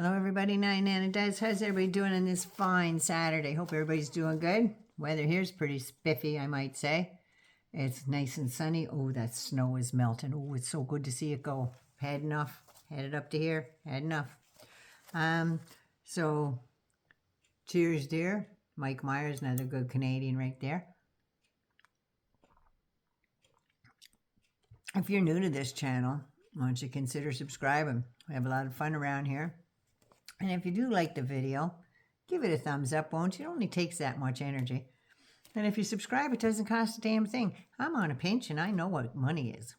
Hello, everybody. Nana Does. How's everybody doing on this fine Saturday? Hope everybody's doing good. Weather here's pretty spiffy, I might say. It's nice and sunny. Oh, that snow is melting. Oh, it's so good to see it go. Had enough. Headed up to here. Had enough. So, cheers, dear. Mike Myers, another good Canadian right there. If you're new to this channel, why don't you consider subscribing? We have a lot of fun around here. And if you do like the video, give it a thumbs up, won't you? It only takes that much energy. And if you subscribe, it doesn't cost a damn thing. I'm on a pinch and I know what money is.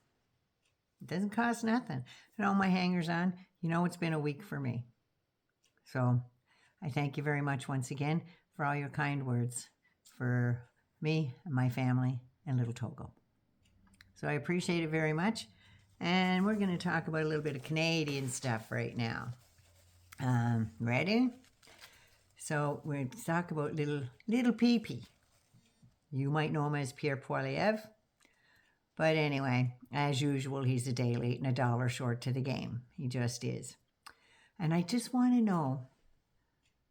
It doesn't cost nothing. And all my hangers on, you know it's been a week for me. So I thank you very much once again for all your kind words for me and my family and little Togo. So I appreciate it very much. And we're going to talk about a little bit of Canadian stuff right now. Ready? So we're going to talk about little P.P. You might know him as Pierre Poilievre. But anyway, as usual, he's a day late and a dollar short to the game. He just is. And I just want to know,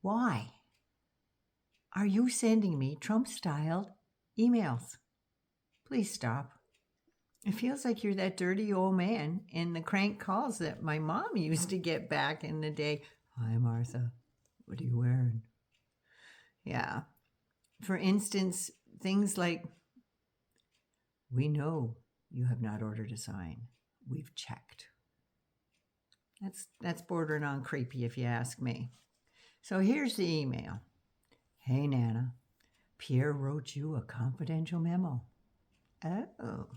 why are you sending me Trump-styled emails? Please stop. It feels like you're that dirty old man in the crank calls that my mom used to get back in the day. Hi, Martha. What are you wearing? Yeah. For instance, things like, we know you have not ordered a sign. We've checked. That's bordering on creepy if you ask me. So here's the email. Hey, Nana. Pierre wrote you a confidential memo. Oh.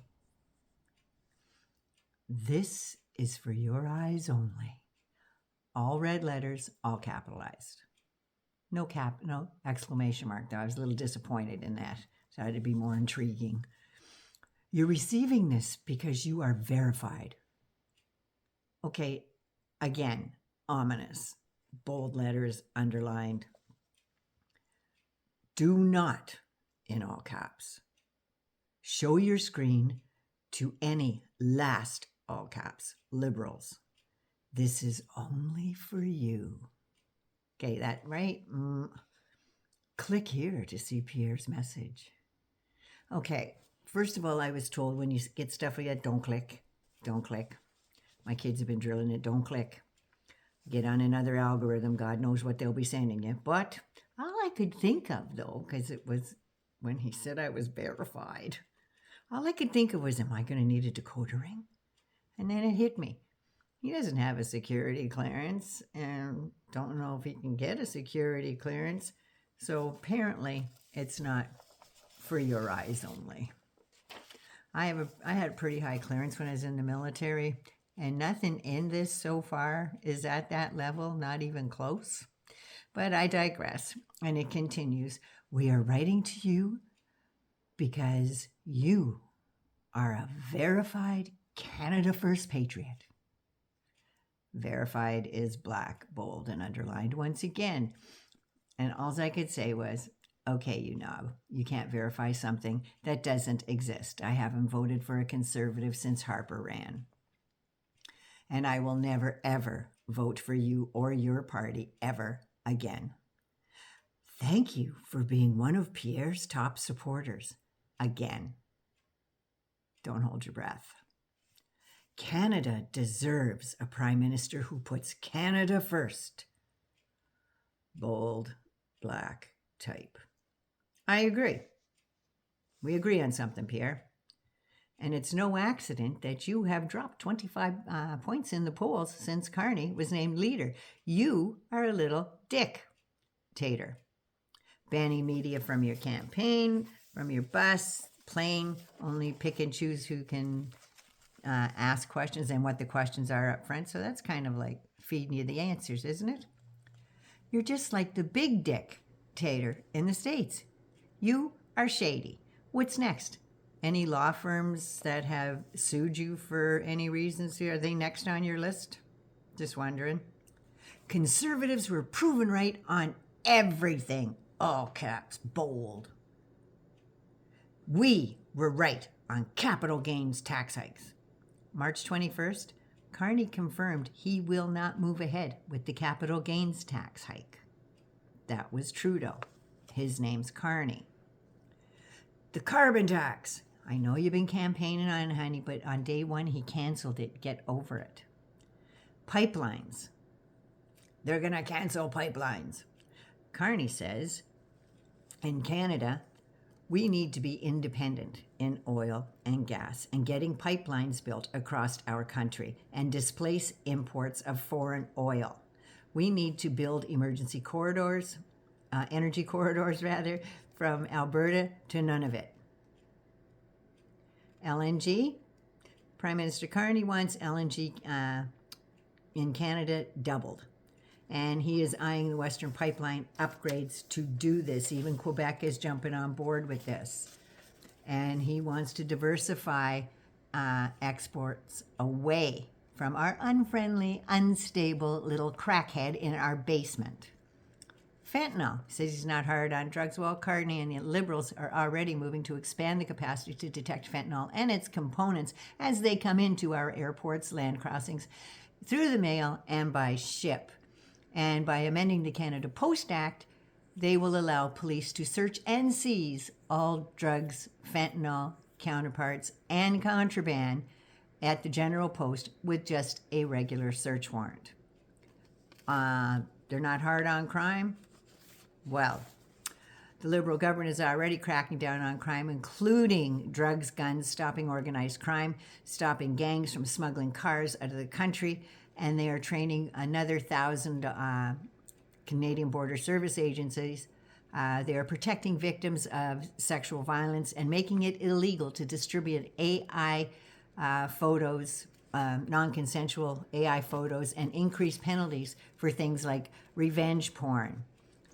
This is for your eyes only. All red letters, all capitalized. No exclamation mark, though. I was a little disappointed in that. So I had to be more intriguing. You're receiving this because you are verified. Okay, again, ominous. Bold letters, underlined. Do not, in all caps, show your screen to any last, all caps, liberals. This is only for you. Okay, that right? Click here to see Pierre's message. Okay, first of all, I was told when you get stuff like that, don't click. Don't click. My kids have been drilling it, don't click. Get on another algorithm, God knows what they'll be sending you. But all I could think of, though, because it was when he said I was verified, all I could think of was, am I going to need a decoder ring? And then it hit me. He doesn't have a security clearance and don't know if he can get a security clearance. So apparently it's not for your eyes only. I had a pretty high clearance when I was in the military, and nothing in this so far is at that level, not even close. But I digress, and it continues. We are writing to you because you are a verified Canada First patriot. Verified is black, bold, and underlined once again. And all I could say was, okay, you knob, you can't verify something that doesn't exist. I haven't voted for a conservative since Harper ran. And I will never, ever vote for you or your party ever again. Thank you for being one of Pierre's top supporters. Again. Don't hold your breath. Canada deserves a prime minister who puts Canada first. Bold, black type. I agree. We agree on something, Pierre. And it's no accident that you have dropped 25 points in the polls since Carney was named leader. You are a little Dic Tator. Banning media from your campaign, from your bus, plane, only pick and choose who can ask questions and what the questions are up front. So that's kind of like feeding you the answers, isn't it? You're just like the big Dic Tator in the States. You are shady. What's next? Any law firms that have sued you for any reasons? Are they next on your list? Just wondering. Conservatives were proven right on everything. All caps, bold. We were right on capital gains tax hikes. March 21st, Carney confirmed he will not move ahead with the capital gains tax hike. That was Trudeau. His name's Carney. The carbon tax. I know you've been campaigning on it, honey, but on day one he canceled it. Get over it. Pipelines. They're going to cancel pipelines. Carney says, in Canada, we need to be independent in oil and gas and getting pipelines built across our country and displace imports of foreign oil. We need to build emergency corridors, energy corridors rather, from Alberta to Nunavut. LNG. Prime Minister Carney wants LNG in Canada doubled. And he is eyeing the Western Pipeline upgrades to do this. Even Quebec is jumping on board with this. And he wants to diversify exports away from our unfriendly, unstable little crackhead in our basement. Fentanyl. He says he's not hard on drugs. Well, Carney and the Liberals are already moving to expand the capacity to detect fentanyl and its components as they come into our airports, land crossings, through the mail, and by ship. And by amending the Canada Post Act, they will allow police to search and seize all drugs, fentanyl, counterparts, and contraband at the General Post with just a regular search warrant. They're not hard on crime? Well, the Liberal government is already cracking down on crime, including drugs, guns, stopping organized crime, stopping gangs from smuggling cars out of the country, and they are training another 1,000 Canadian Border Service agencies. They are protecting victims of sexual violence and making it illegal to distribute AI photos, non-consensual AI photos, and increase penalties for things like revenge porn.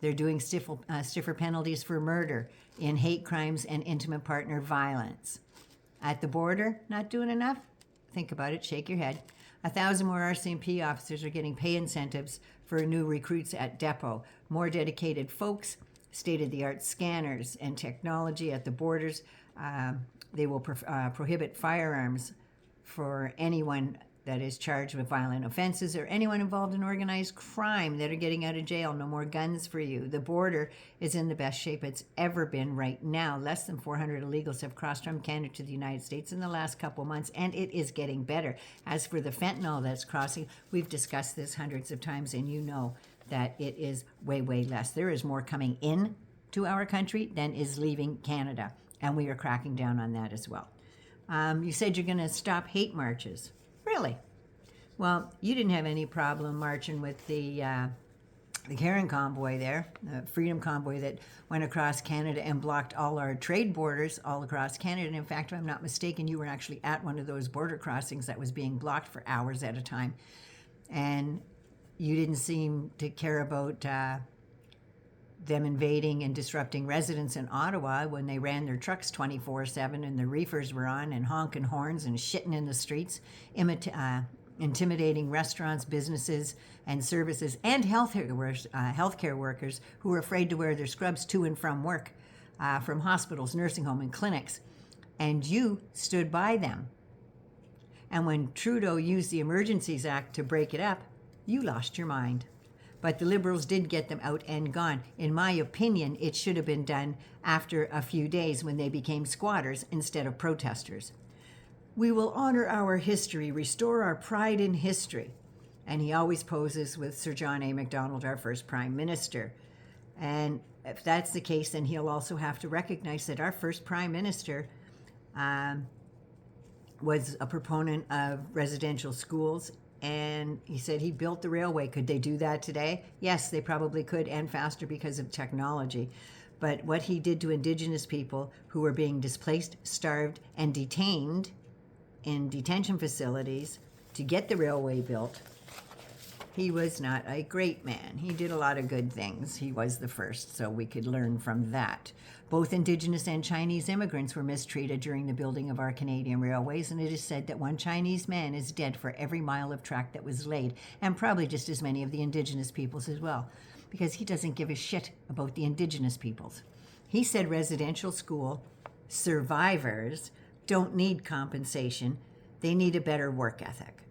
They're doing stiffer penalties for murder, in hate crimes, and intimate partner violence. At the border, not doing enough? Think about it, shake your head. 1,000 more RCMP officers are getting pay incentives for new recruits at depot. More dedicated folks, state-of-the-art scanners and technology at the borders. They will prohibit firearms for anyone that is charged with violent offenses or anyone involved in organized crime that are getting out of jail. No more guns for you. The border is in the best shape it's ever been right now. Less than 400 illegals have crossed from Canada to the United States in the last couple months, and it is getting better. As for the fentanyl that's crossing, we've discussed this hundreds of times, and you know that it is way, way less. There is more coming in to our country than is leaving Canada, and we are cracking down on that as well. You said you're going to stop hate marches. Really? Well, you didn't have any problem marching with the Karen convoy there, the Freedom Convoy that went across Canada and blocked all our trade borders all across Canada. And in fact, if I'm not mistaken, you were actually at one of those border crossings that was being blocked for hours at a time. And you didn't seem to care about them invading and disrupting residents in Ottawa when they ran their trucks 24/7 and the reefers were on and honking horns and shitting in the streets, intimidating restaurants, businesses, and services, and healthcare workers who were afraid to wear their scrubs to and from work, from hospitals, nursing home, and clinics. And you stood by them. And when Trudeau used the Emergencies Act to break it up, you lost your mind. But the Liberals did get them out and gone. In my opinion, it should have been done after a few days when they became squatters instead of protesters. We will honor our history, restore our pride in history. And he always poses with Sir John A. Macdonald, our first Prime Minister. And if that's the case, then he'll also have to recognize that our first Prime Minister was a proponent of residential schools. And he said he built the railway. Could they do that today? Yes, they probably could, and faster because of technology. But what he did to Indigenous people who were being displaced, starved, and detained in detention facilities to get the railway built, he was not a great man. He did a lot of good things. He was the first, so we could learn from that. Both Indigenous and Chinese immigrants were mistreated during the building of our Canadian railways, and it is said that one Chinese man is dead for every mile of track that was laid, and probably just as many of the Indigenous peoples as well, because he doesn't give a shit about the Indigenous peoples. He said residential school survivors don't need compensation. They need a better work ethic.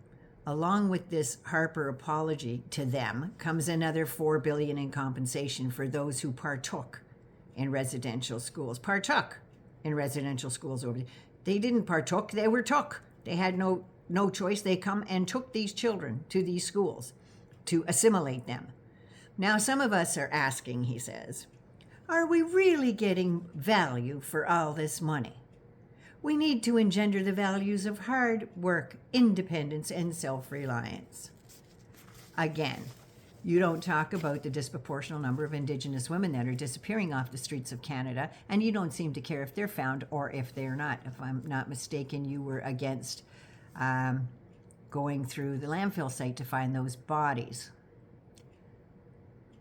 Along with this Harper apology to them comes another $4 billion in compensation for those who partook in residential schools. Partook in residential schools over there. They didn't partook, they were took. They had no choice. They come and took these children to these schools to assimilate them. Now, some of us are asking, he says, are we really getting value for all this money? We need to engender the values of hard work, independence, and self-reliance. Again, you don't talk about the disproportionate number of Indigenous women that are disappearing off the streets of Canada, and you don't seem to care if they're found or if they're not. If I'm not mistaken, you were against going through the landfill site to find those bodies.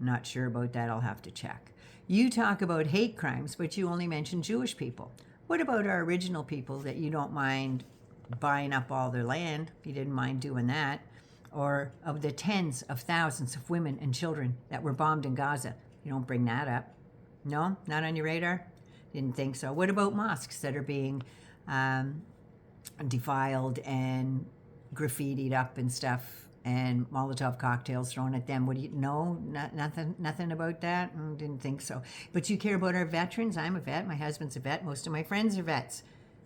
Not sure about that, I'll have to check. You talk about hate crimes, but you only mention Jewish people. What about our original people that you don't mind buying up all their land? You didn't mind doing that. Or of the tens of thousands of women and children that were bombed in Gaza. You don't bring that up. No? Not on your radar? Didn't think so. What about mosques that are being defiled and graffitied up and stuff, and Molotov cocktails thrown at them? What do you know? Nothing about that? Didn't think so. But you care about our veterans? I'm a vet. My husband's a vet. Most of my friends are vets.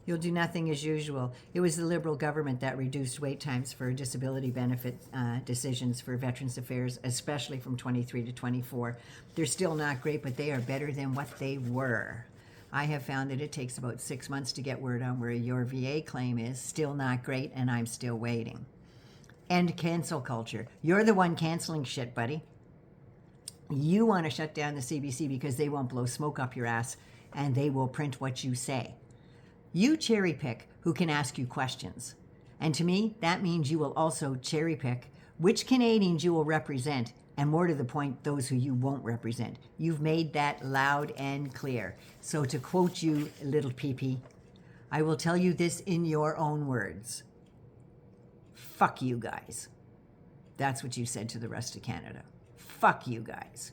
You'll do nothing as usual. It was the Liberal government that reduced wait times for disability benefit decisions for Veterans Affairs, especially from 23 to 24. They're still not great, but they are better than what they were. I have found that it takes about 6 months to get word on where your VA claim is. Still not great, and I'm still waiting. End cancel culture. You're the one canceling shit, buddy. You want to shut down the CBC because they won't blow smoke up your ass, and they will print what you say. You cherry pick who can ask you questions. And to me, that means you will also cherry pick which Canadians you will represent, and more to the point, those who you won't represent. You've made that loud and clear. So to quote you, Little P.P, I will tell you this in your own words. Fuck you guys. That's what you said to the rest of Canada. Fuck you guys.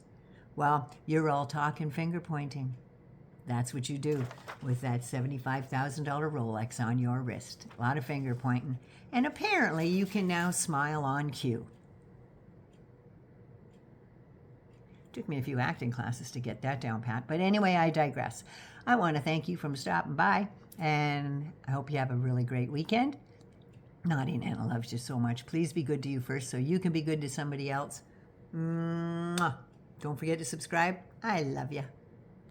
Well, you're all talk and finger pointing. That's what you do with that $75,000 Rolex on your wrist. A lot of finger pointing. And apparently you can now smile on cue. Took me a few acting classes to get that down pat. But anyway, I digress. I want to thank you for stopping by, and I hope you have a really great weekend. Naughty Nana loves you so much. Please be good to you first so you can be good to somebody else. Mwah. Don't forget to subscribe. I love you.